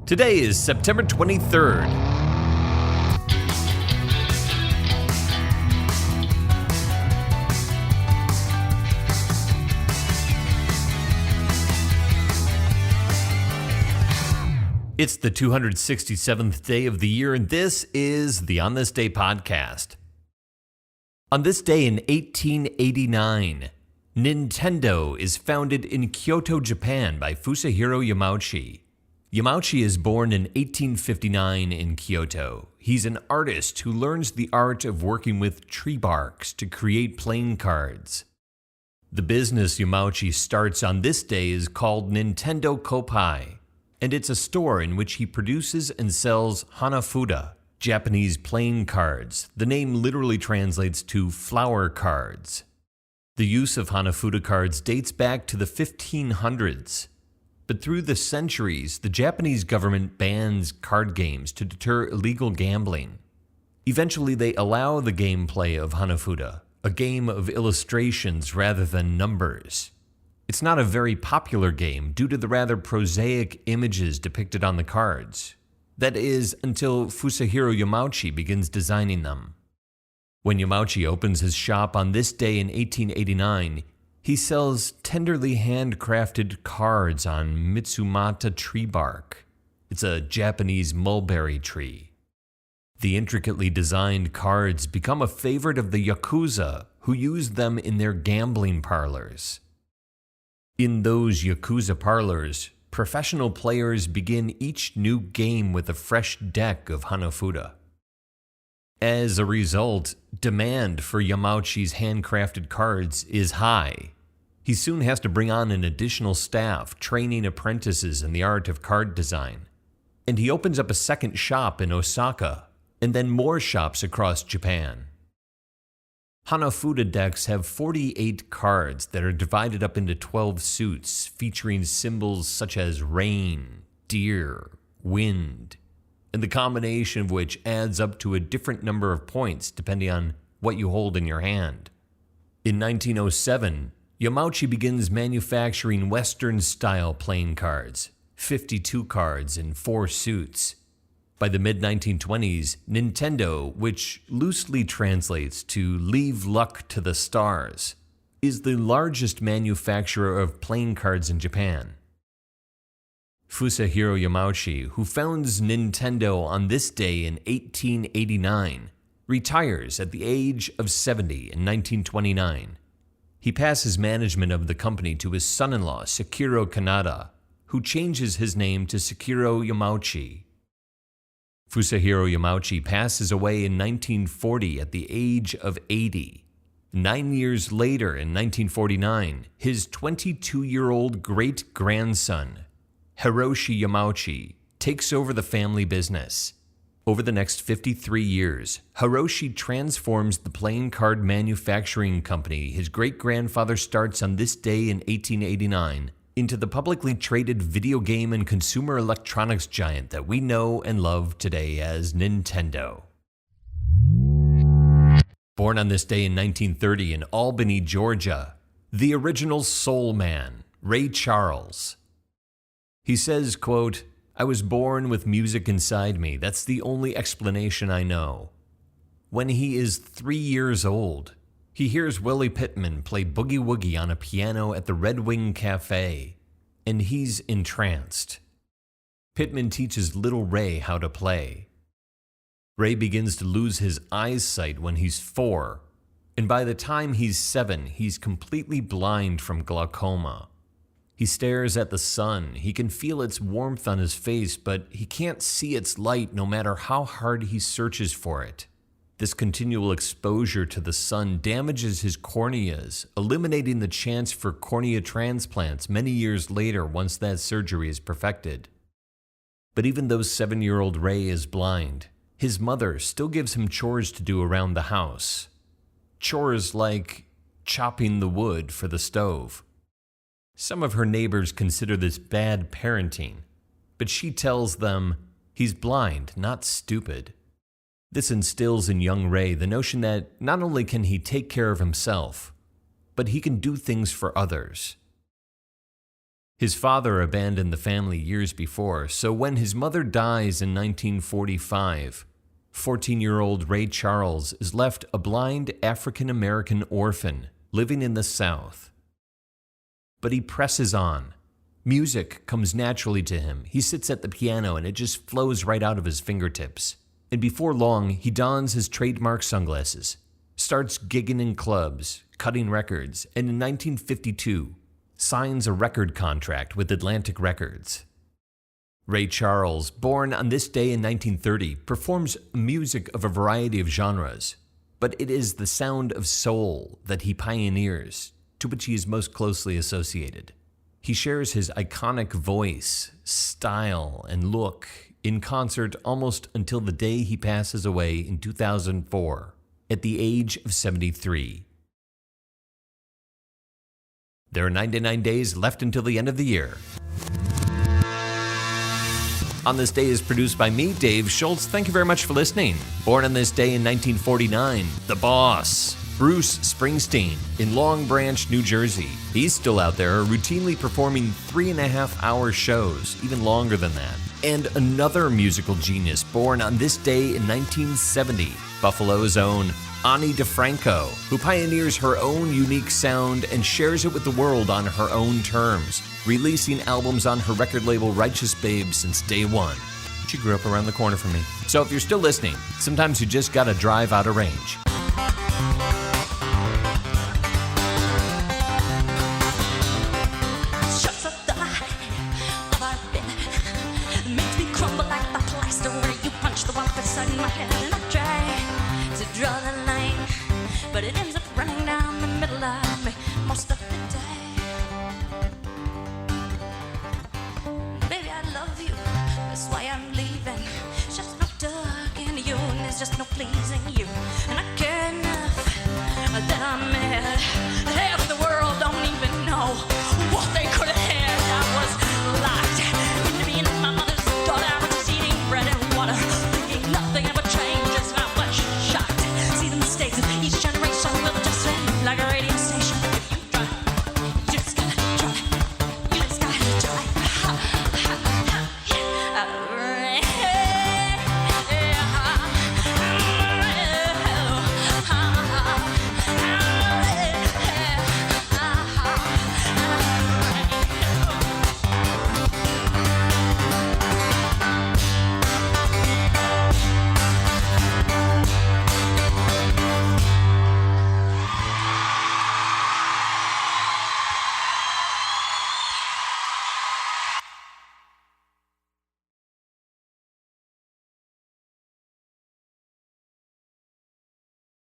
Today is September 23rd. It's the 267th day of the year, and this is the On This Day podcast. On this day in 1889, Nintendo is founded in Kyoto, Japan by Fusahiro Yamauchi. Yamauchi is born in 1859 in Kyoto. He's an artist who learns the art of working with tree barks to create playing cards. The business Yamauchi starts on this day is called Nintendo Koppai, and it's a store in which he produces and sells Hanafuda, Japanese playing cards. The name literally translates to flower cards. The use of Hanafuda cards dates back to the 1500s. But through the centuries, the Japanese government bans card games to deter illegal gambling. Eventually, they allow the gameplay of Hanafuda, a game of illustrations rather than numbers. It's not a very popular game due to the rather prosaic images depicted on the cards. That is, until Fusahiro Yamauchi begins designing them. When Yamauchi opens his shop on this day in 1889, he sells tenderly handcrafted cards on Mitsumata tree bark. It's a Japanese mulberry tree. The intricately designed cards become a favorite of the Yakuza, who use them in their gambling parlors. In those Yakuza parlors, professional players begin each new game with a fresh deck of Hanafuda. As a result, demand for Yamauchi's handcrafted cards is high. He soon has to bring on an additional staff, training apprentices in the art of card design. And he opens up a second shop in Osaka, and then more shops across Japan. Hanafuda decks have 48 cards that are divided up into 12 suits, featuring symbols such as rain, deer, wind, and the combination of which adds up to a different number of points depending on what you hold in your hand. In 1907, Yamauchi begins manufacturing Western-style playing cards, 52 cards in 4 suits. By the mid-1920s, Nintendo, which loosely translates to leave luck to the stars, is the largest manufacturer of playing cards in Japan. Fusahiro Yamauchi, who founds Nintendo on this day in 1889, retires at the age of 70 in 1929. He passes management of the company to his son-in-law, Sekiro Kanada, who changes his name to Sekiro Yamauchi. Fusahiro Yamauchi passes away in 1940 at the age of 80. 9 years later, in 1949, his 22-year-old great-grandson, Hiroshi Yamauchi, takes over the family business. Over the next 53 years, Hiroshi transforms the playing card manufacturing company his great-grandfather starts on this day in 1889 into the publicly traded video game and consumer electronics giant that we know and love today as Nintendo. Born on this day in 1930 in Albany, Georgia, the original soul man, Ray Charles. He says, quote, "I was born with music inside me. That's the only explanation I know." When he is 3 years old, he hears Willie Pittman play Boogie Woogie on a piano at the Red Wing Cafe, and he's entranced. Pittman teaches little Ray how to play. Ray begins to lose his eyesight when he's 4, and by the time he's 7, he's completely blind from glaucoma. He stares at the sun. He can feel its warmth on his face, but he can't see its light no matter how hard he searches for it. This continual exposure to the sun damages his corneas, eliminating the chance for cornea transplants many years later once that surgery is perfected. But even though 7-year-old Ray is blind, his mother still gives him chores to do around the house. Chores like chopping the wood for the stove. Some of her neighbors consider this bad parenting, but she tells them he's blind, not stupid. This instills in young Ray the notion that not only can he take care of himself, but he can do things for others. His father abandoned the family years before, so when his mother dies in 1945, 14-year-old Ray Charles is left a blind African-American orphan living in the South. But he presses on. Music comes naturally to him. He sits at the piano and it just flows right out of his fingertips. And before long, he dons his trademark sunglasses, starts gigging in clubs, cutting records, and in 1952, signs a record contract with Atlantic Records. Ray Charles, born on this day in 1930, performs music of a variety of genres, but it is the sound of soul that he pioneers, to which he is most closely associated. He shares his iconic voice, style, and look in concert almost until the day he passes away in 2004, at the age of 73. There are 99 days left until the end of the year. On This Day is produced by me, Dave Schultz. Thank you very much for listening. Born on this day in 1949, the boss, Bruce Springsteen, in Long Branch, New Jersey. He's still out there routinely performing 3.5-hour shows, even longer than that. And another musical genius born on this day in 1970, Buffalo's own Ani Difranco, who pioneers her own unique sound and shares it with the world on her own terms, releasing albums on her record label Righteous Babe since day one. She grew up around the corner from me. So if you're still listening, sometimes you just gotta drive out of range. But it ends up running down the middle of me most of the day. Baby, I love you, that's why I'm leaving. Just no talking to you, and there's just no pleasing you.